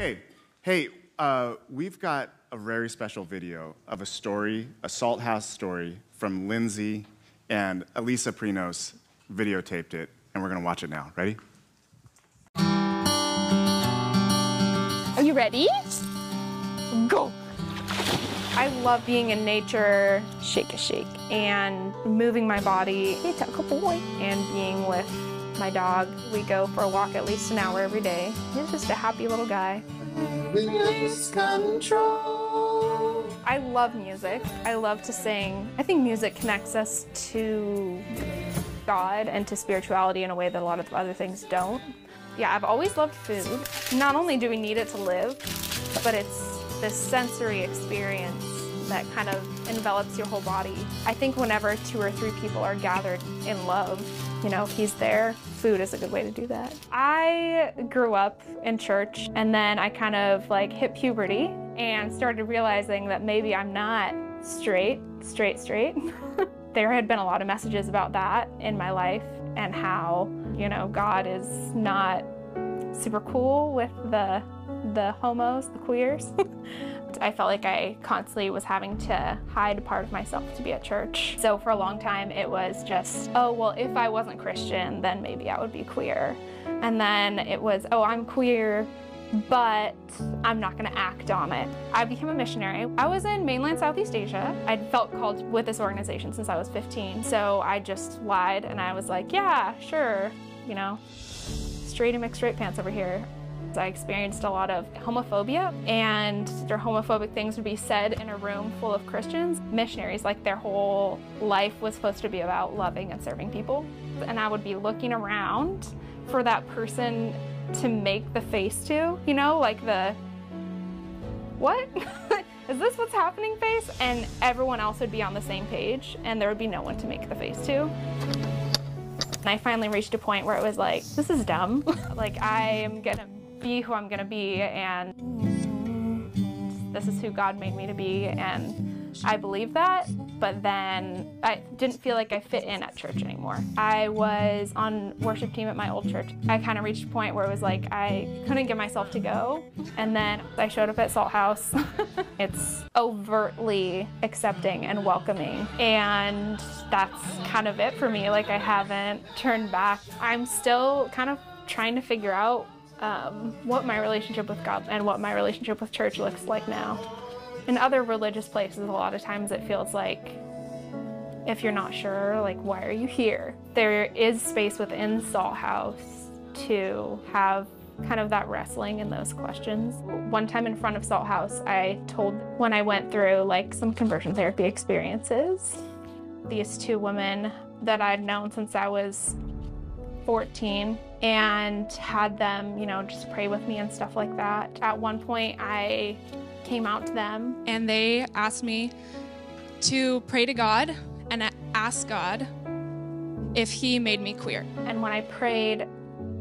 Okay, hey, we've got a very special video of a story, a Salt House story from Lindsay, and Elisa Prinos videotaped it, and we're gonna watch it now. Ready? Are you ready? Go! I love being in nature, shake a shake, and moving my body, and being with my dog. We go for a walk at least an hour every day. He's just a happy little guy. Release control. I love music. I love to sing. I think music connects us to God and to spirituality in a way that a lot of other things don't. Yeah, I've always loved food. Not only do we need it to live, but it's this sensory experience that kind of envelops your whole body. I think whenever 2 or 3 people are gathered in love, you know, He's there. Food is a good way to do that. I grew up in church, and then I kind of like hit puberty and started realizing that maybe I'm not straight. There had been a lot of messages about that in my life and how, you know, God is not super cool with the homos, the queers. I felt like I constantly was having to hide part of myself to be at church. So for a long time it was just, oh, well, if I wasn't Christian, then maybe I would be queer. And then it was, oh, I'm queer, but I'm not gonna act on it. I became a missionary. I was in mainland Southeast Asia. I'd felt called with this organization since I was 15. So I just lied and I was like, yeah, sure, you know, straight and mixed straight pants over here. I experienced a lot of homophobia, and their homophobic things would be said in a room full of Christians. Missionaries, like their whole life was supposed to be about loving and serving people. And I would be looking around for that person to make the face to, you know, like the, what? Is this what's happening face? And everyone else would be on the same page, and there would be no one to make the face to. And I finally reached a point where it was like, this is dumb. Like, I am gonna be who I'm gonna be, and this is who God made me to be, and I believe that, but then I didn't feel like I fit in at church anymore. I was on worship team at my old church. I kind of reached a point where it was like I couldn't get myself to go, and then I showed up at Salt House. It's overtly accepting and welcoming, and that's kind of it for me. Like, I haven't turned back. I'm still kind of trying to figure out what my relationship with God and what my relationship with church looks like now. In other religious places, a lot of times it feels like, if you're not sure, like, why are you here? There is space within Salt House to have kind of that wrestling in those questions. One time in front of Salt House, I told, when I went through like some conversion therapy experiences, these 2 women that I'd known since I was 14 and had them, you know, just pray with me and stuff like that. At one point, I came out to them, and they asked me to pray to God and ask God if He made me queer. And when I prayed,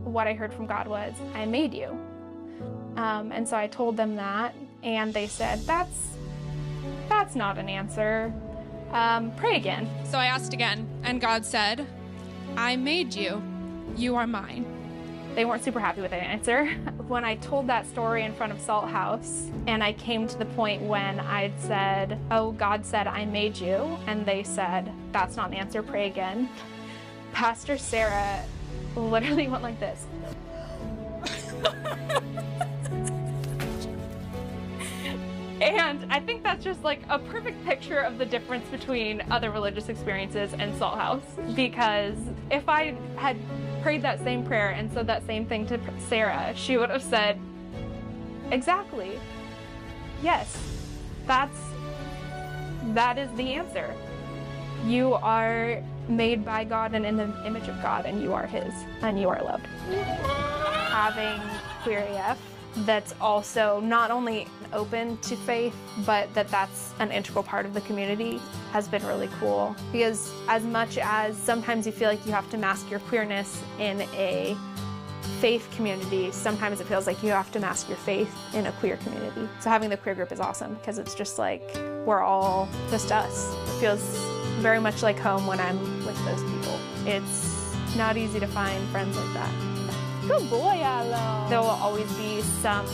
what I heard from God was, I made you. And so I told them that, and they said, that's not an answer. Pray again. So I asked again, and God said, I made you. You are mine. They weren't super happy with the answer. When I told that story in front of Salt House, and I came to the point when I'd said, oh, God said, I made you, and they said, that's not an answer, pray again. Pastor Sarah literally went like this. And I think that's just like a perfect picture of the difference between other religious experiences and Salt House. Because if I had prayed that same prayer and said that same thing to Sarah, she would have said, exactly, yes, that is the answer. You are made by God and in the image of God, and you are His, and you are loved. Having Queer AF that's also not only open to faith, but that's an integral part of the community has been really cool. Because as much as sometimes you feel like you have to mask your queerness in a faith community, sometimes it feels like you have to mask your faith in a queer community. So having the queer group is awesome because it's just like, we're all just us. It feels very much like home when I'm with those people. It's not easy to find friends like that. Good boy, Aloe. There will always be some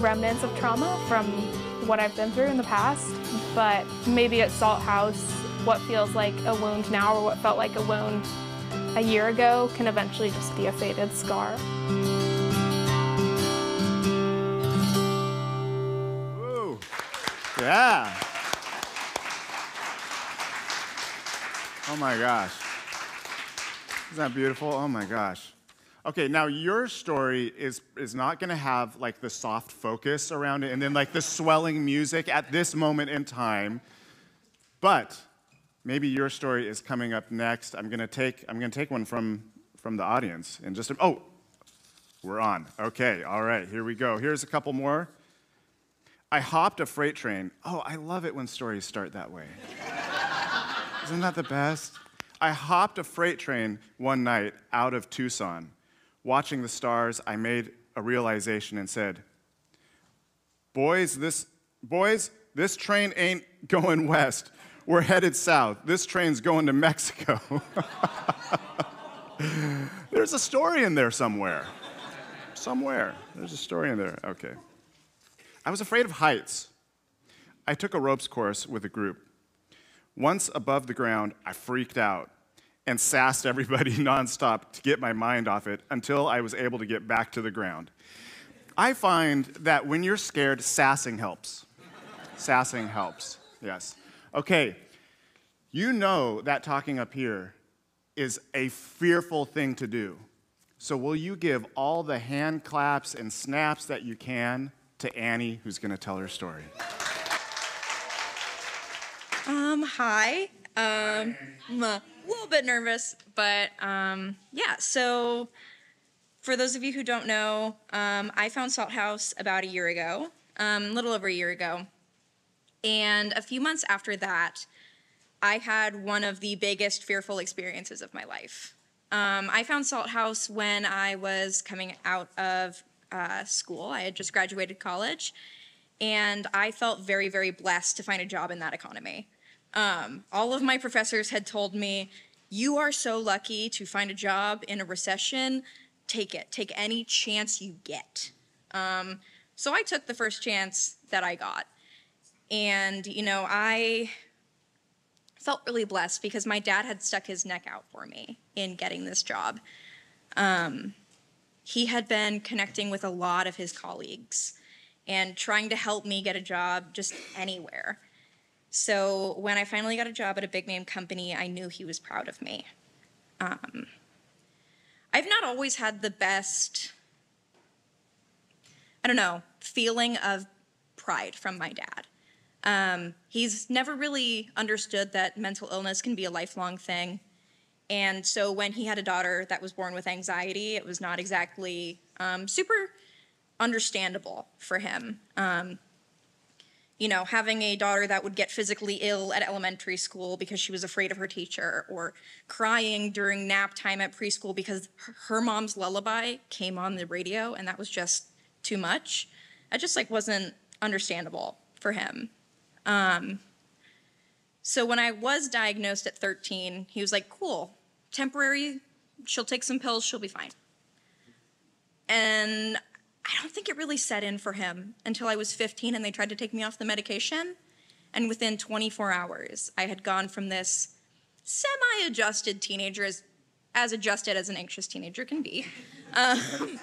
remnants of trauma from what I've been through in the past, but maybe at Salt House, what feels like a wound now or what felt like a wound a year ago can eventually just be a faded scar. Ooh. Yeah. Oh my gosh. Isn't that beautiful? Oh my gosh. Okay, now your story is not gonna have like the soft focus around it and then like the swelling music at this moment in time, but maybe your story is coming up next. I'm gonna take one from the audience and just, oh, we're on. Okay, all right, here we go. Here's a couple more. I hopped a freight train. Oh, I love it when stories start that way. Isn't that the best? I hopped a freight train one night out of Tucson. Watching the stars, I made a realization and said, boys, this train ain't going west. We're headed south. This train's going to Mexico. There's a story in there somewhere. Somewhere. There's a story in there. Okay. I was afraid of heights. I took a ropes course with a group. Once above the ground, I freaked out and sassed everybody nonstop to get my mind off it until I was able to get back to the ground. I find that when you're scared, sassing helps. Sassing helps, yes. Okay, you know that talking up here is a fearful thing to do. So will you give all the hand claps and snaps that you can to Annie, who's gonna tell her story? Hi. I'm a little bit nervous, but yeah, so for those of you who don't know, I found Salt House about a year ago, a little over a year ago. And a few months after that, I had one of the biggest fearful experiences of my life. I found Salt House when I was coming out of school. I had just graduated college, and I felt very, very blessed to find a job in that economy. All of my professors had told me, you are so lucky to find a job in a recession. Take it. Take any chance you get. So I took the first chance that I got. And, you know, I felt really blessed because my dad had stuck his neck out for me in getting this job. He had been connecting with a lot of his colleagues and trying to help me get a job just anywhere. So when I finally got a job at a big name company, I knew he was proud of me. I've not always had the best, feeling of pride from my dad. He's never really understood that mental illness can be a lifelong thing. And so when he had a daughter that was born with anxiety, it was not exactly super understandable for him. You know, having a daughter that would get physically ill at elementary school because she was afraid of her teacher, or crying during nap time at preschool because her mom's lullaby came on the radio and that was just too much. That just wasn't understandable for him. So when I was diagnosed at 13, he was like, cool, temporary, she'll take some pills, she'll be fine. And I don't think it really set in for him until I was 15 and they tried to take me off the medication. And within 24 hours, I had gone from this semi-adjusted teenager, as adjusted as an anxious teenager can be. I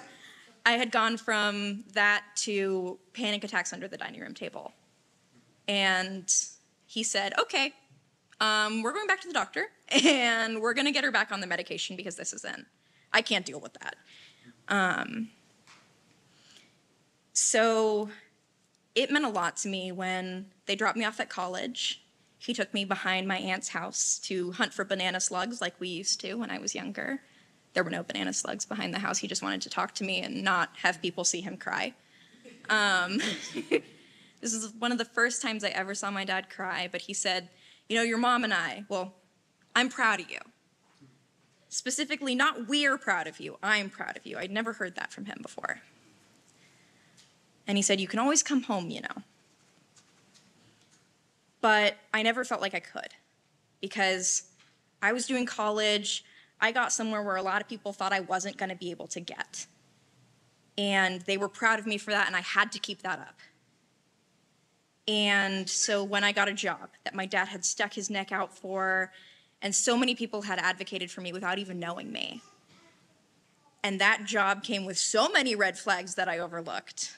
had gone from that to panic attacks under the dining room table. And he said, okay, we're going back to the doctor and we're gonna get her back on the medication because I can't deal with that. So it meant a lot to me when they dropped me off at college. He took me behind my aunt's house to hunt for banana slugs like we used to when I was younger. There were no banana slugs behind the house. He just wanted to talk to me and not have people see him cry. This is one of the first times I ever saw my dad cry, but he said, you know, your mom and I'm proud of you. Specifically, not we're proud of you, I'm proud of you. I'd never heard that from him before. And he said, you can always come home, you know. But I never felt like I could because I was doing college. I got somewhere where a lot of people thought I wasn't going to be able to get. And they were proud of me for that, and I had to keep that up. And so when I got a job that my dad had stuck his neck out for, and so many people had advocated for me without even knowing me, and that job came with so many red flags that I overlooked,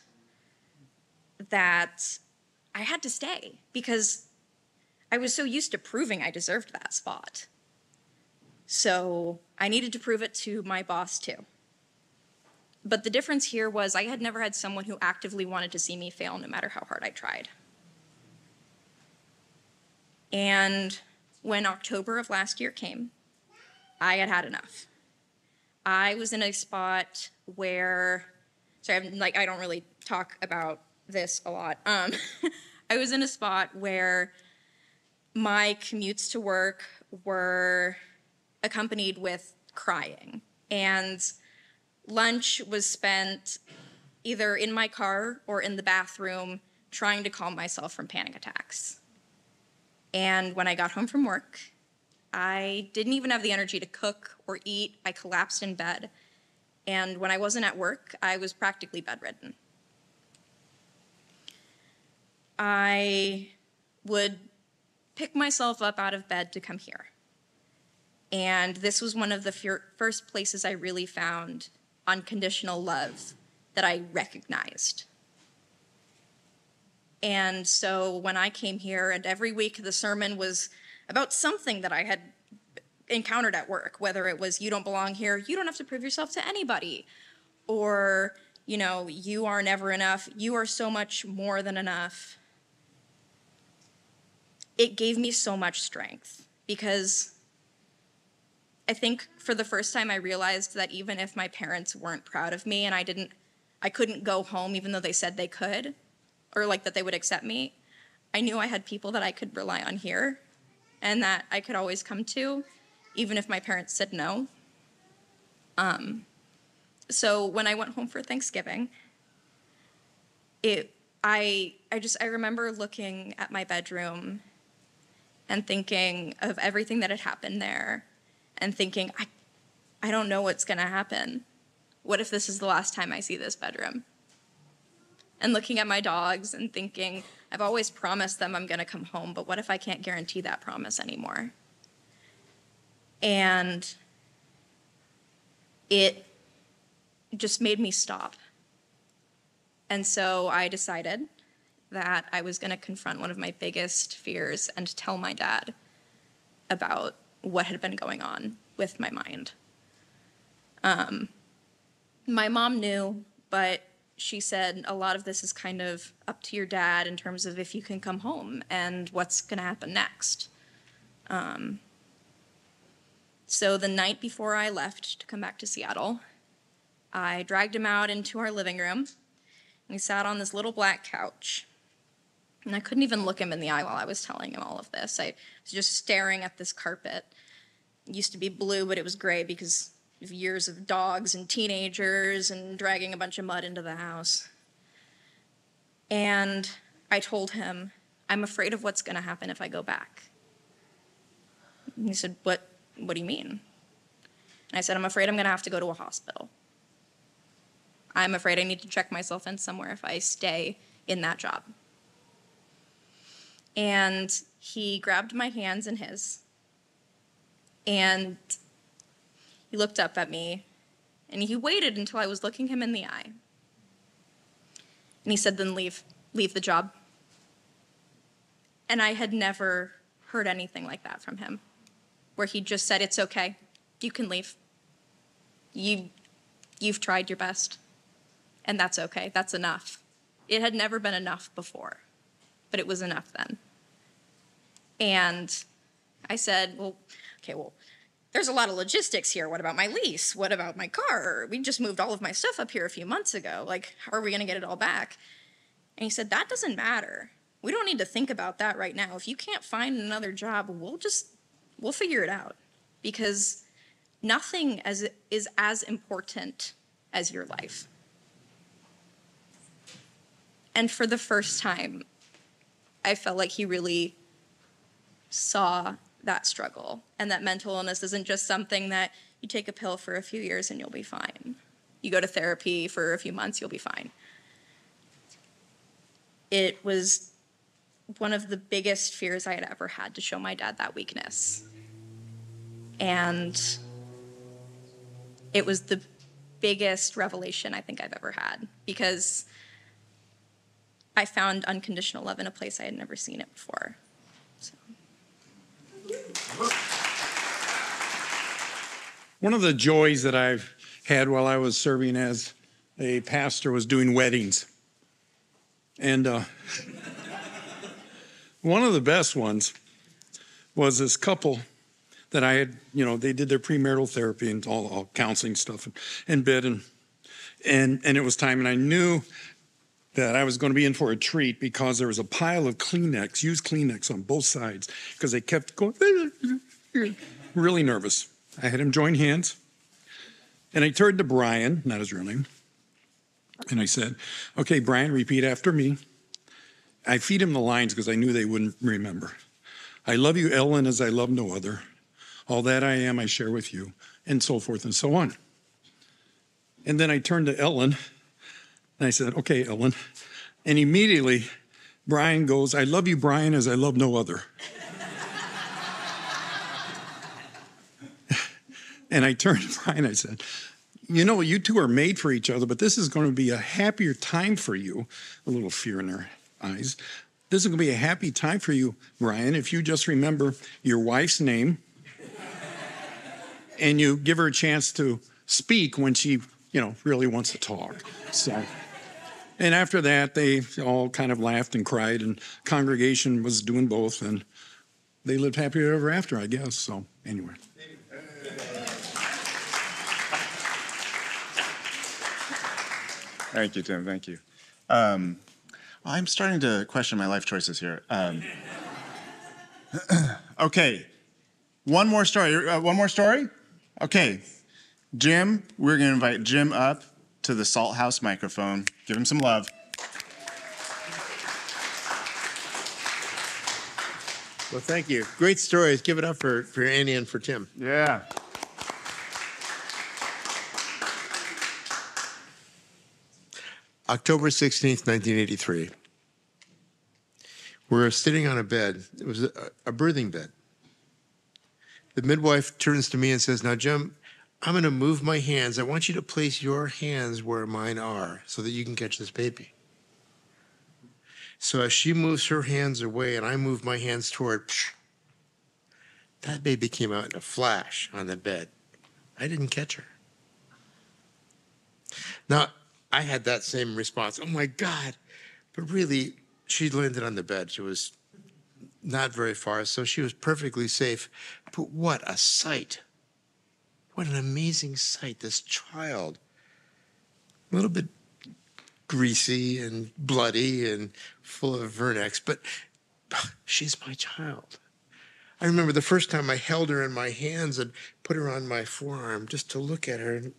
that I had to stay because I was so used to proving I deserved that spot. So I needed to prove it to my boss too. But the difference here was I had never had someone who actively wanted to see me fail no matter how hard I tried. And when October of last year came, I had had enough. I was in a spot where, sorry, I don't really talk about this a lot. I was in a spot where my commutes to work were accompanied with crying, and lunch was spent either in my car or in the bathroom trying to calm myself from panic attacks. And when I got home from work, I didn't even have the energy to cook or eat. I collapsed in bed. And when I wasn't at work, I was practically bedridden. I would pick myself up out of bed to come here. And this was one of the first places I really found unconditional love that I recognized. And so when I came here, and every week the sermon was about something that I had encountered at work, whether it was, you don't belong here, you don't have to prove yourself to anybody, or, you know, you are never enough, you are so much more than enough. It gave me so much strength, because I think for the first time I realized that even if my parents weren't proud of me and I couldn't go home even though they said they could, or like that they would accept me, I knew I had people that I could rely on here and that I could always come to, even if my parents said no. So when I went home for Thanksgiving, I remember looking at my bedroom and thinking of everything that had happened there, and thinking, I don't know what's gonna happen. What if this is the last time I see this bedroom? And looking at my dogs and thinking, I've always promised them I'm gonna come home, but what if I can't guarantee that promise anymore? And it just made me stop. And so I decided that I was gonna confront one of my biggest fears and tell my dad about what had been going on with my mind. My mom knew, but she said a lot of this is kind of up to your dad in terms of if you can come home and what's gonna happen next. So the night before I left to come back to Seattle, I dragged him out into our living room, and we sat on this little black couch. And I couldn't even look him in the eye while I was telling him all of this. I was just staring at this carpet. It used to be blue, but it was gray because of years of dogs and teenagers and dragging a bunch of mud into the house. And I told him, I'm afraid of what's gonna happen if I go back. And he said, what do you mean? And I said, I'm afraid I'm gonna have to go to a hospital. I'm afraid I need to check myself in somewhere if I stay in that job. And he grabbed my hands in his, and he looked up at me, and he waited until I was looking him in the eye. And he said, then leave the job. And I had never heard anything like that from him, where he just said, it's okay, you can leave. You've tried your best, and that's okay, that's enough. It had never been enough before, but it was enough then. And I said, well, there's a lot of logistics here. What about my lease? What about my car? We just moved all of my stuff up here a few months ago. Like, how are we gonna get it all back? And he said, that doesn't matter. We don't need to think about that right now. If you can't find another job, we'll figure it out. Because nothing is as important as your life. And for the first time, I felt like he really saw that struggle, and that mental illness isn't just something that you take a pill for a few years and you'll be fine. You go to therapy for a few months, you'll be fine. It was one of the biggest fears I had ever had, to show my dad that weakness. And it was the biggest revelation I think I've ever had, because I found unconditional love in a place I had never seen it before. So. One of the joys that I've had while I was serving as a pastor was doing weddings. And one of the best ones was this couple that I had, they did their premarital therapy and all counseling stuff and bed. And it was time, and I knew that I was going to be in for a treat because there was a pile of Kleenex, used Kleenex on both sides, because they kept going, really nervous. I had him join hands, and I turned to Brian, not his real name, and I said, okay, Brian, repeat after me. I feed him the lines because I knew they wouldn't remember. I love you, Ellen, as I love no other. All that I am, I share with you, and so forth and so on. And then I turned to Ellen, and I said, okay, Ellen. And immediately, Brian goes, I love you, Brian, as I love no other. And I turned to Brian, I said, you two are made for each other, but this is going to be a happier time for you. A little fear in her eyes. This is going to be a happy time for you, Brian, if you just remember your wife's name and you give her a chance to speak when she, really wants to talk. So, and after that, they all kind of laughed and cried, and congregation was doing both, and they lived happy ever after, I guess. So, anyway. Thank you, Tim. Thank you. I'm starting to question my life choices here. Okay. One more story? Okay. Jim, we're going to invite Jim up to the Salt House microphone. Give him some love. Well, thank you. Great stories. Give it up for Annie and for Tim. Yeah. October 16th, 1983. We're sitting on a bed. It was a birthing bed. The midwife turns to me and says, now, Jim, I'm going to move my hands. I want you to place your hands where mine are so that you can catch this baby. So as she moves her hands away and I move my hands toward, that baby came out in a flash on the bed. I didn't catch her. Now, I had that same response. Oh, my God. But really, she landed on the bed. She was not very far, so she was perfectly safe. But what a sight. What an amazing sight. This child, a little bit greasy and bloody and full of vernex, but she's my child. I remember the first time I held her in my hands and put her on my forearm just to look at her and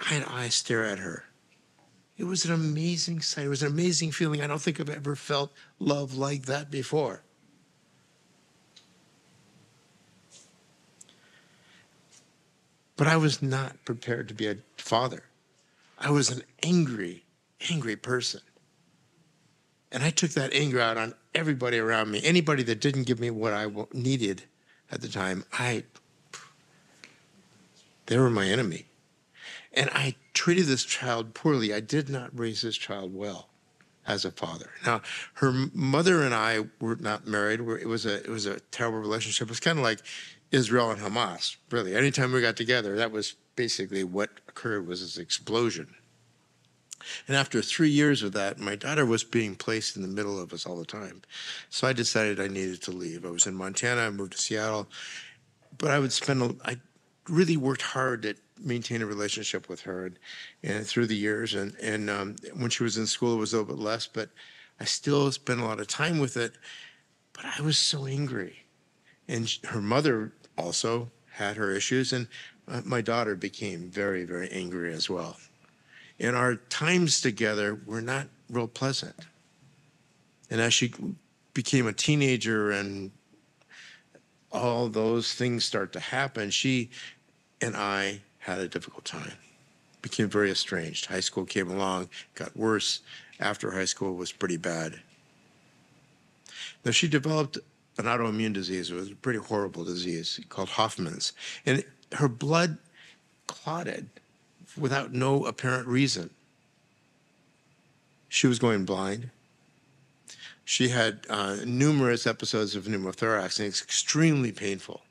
eye to eye stare at her. It was an amazing sight. It was an amazing feeling. I don't think I've ever felt love like that before. But I was not prepared to be a father. I was an angry, angry person. And I took that anger out on everybody around me. Anybody that didn't give me what I needed at the time, they were my enemy. And I treated this child poorly. I did not raise this child well as a father. Now, her mother and I were not married. It was a terrible relationship. It was kind of like Israel and Hamas, really. Anytime we got together, that was basically what occurred, was this explosion. And after 3 years of that, my daughter was being placed in the middle of us all the time. So I decided I needed to leave. I was in Montana. I moved to Seattle. But I really worked hard to maintain a relationship with her and through the years. And when she was in school, it was a little bit less. But I still spent a lot of time with it. But I was so angry. And her mother also had her issues. And my daughter became very, very angry as well. And our times together were not real pleasant. And as she became a teenager and all those things start to happen, she and I had a difficult time. became very estranged. High school came along, got worse. After high school was pretty bad. Now, she developed an autoimmune disease. It was a pretty horrible disease called Hoffman's. And her blood clotted without no apparent reason. She was going blind. She had numerous episodes of pneumothorax, and it's extremely painful.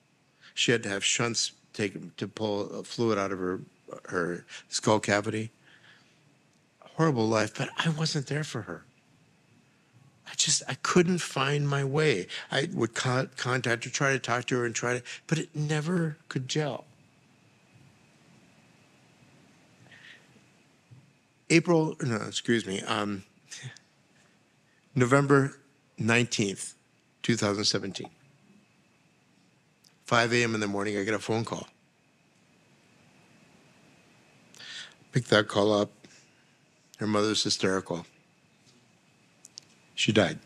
She had to have shunts taken to pull fluid out of her skull cavity. Horrible life, but I wasn't there for her. I couldn't find my way. I would contact her, try to talk to her, but it never could gel. November 19th, 2017. 5 a.m. in the morning, I get a phone call. Pick that call up. Her mother's hysterical. She died.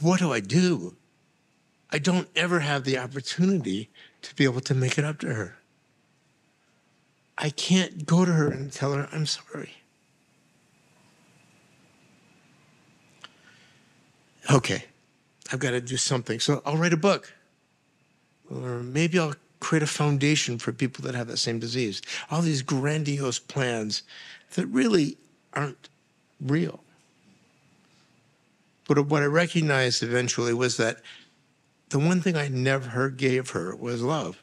What do? I don't ever have the opportunity to be able to make it up to her. I can't go to her and tell her I'm sorry. Okay, I've got to do something. So I'll write a book. Or maybe I'll create a foundation for people that have that same disease. All these grandiose plans that really aren't real. But what I recognized eventually was that the one thing I never gave her was love.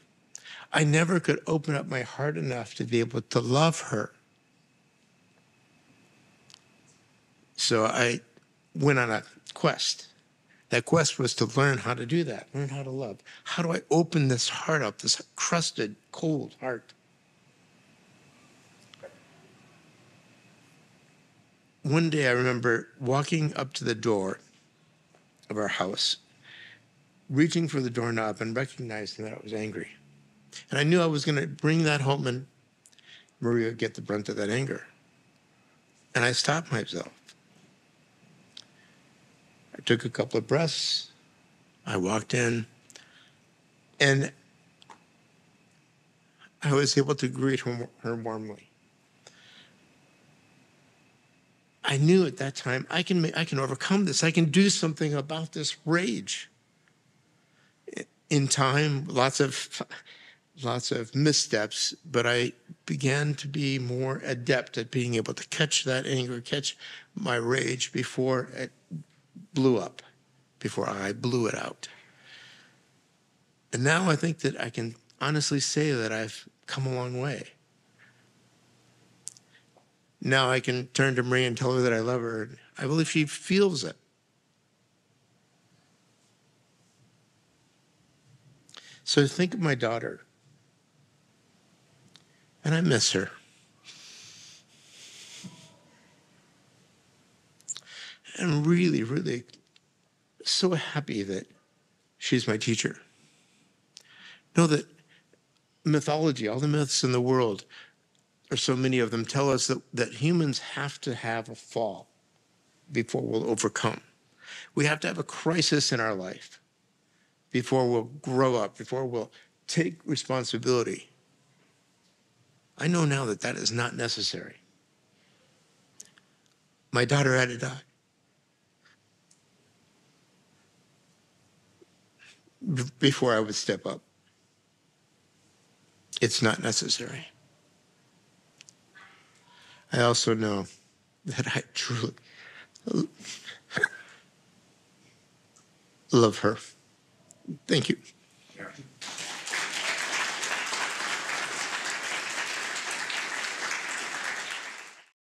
I never could open up my heart enough to be able to love her. So I went on a quest. That quest was to learn how to do that, learn how to love. How do I open this heart up, this crusted, cold heart? One day I remember walking up to the door of our house, reaching for the doorknob and recognizing that I was angry. And I knew I was going to bring that home and Maria would get the brunt of that anger. And I stopped myself. I took a couple of breaths. I walked in. And I was able to greet her warmly. I knew at that time, I can overcome this. I can do something about this rage. In time, lots of missteps, but I began to be more adept at being able to catch that anger, catch my rage before it blew up, before I blew it out. And now I think that I can honestly say that I've come a long way. Now I can turn to Maria and tell her that I love her. I believe she feels it. So think of my daughter. And I miss her. I'm really, really so happy that she's my teacher. Know that mythology, all the myths in the world, or so many of them, tell us that humans have to have a fall before we'll overcome. We have to have a crisis in our life before we'll grow up, before we'll take responsibility. I know now that that is not necessary. My daughter had to die. Before I would step up. It's not necessary. I also know that I truly love her. Thank you.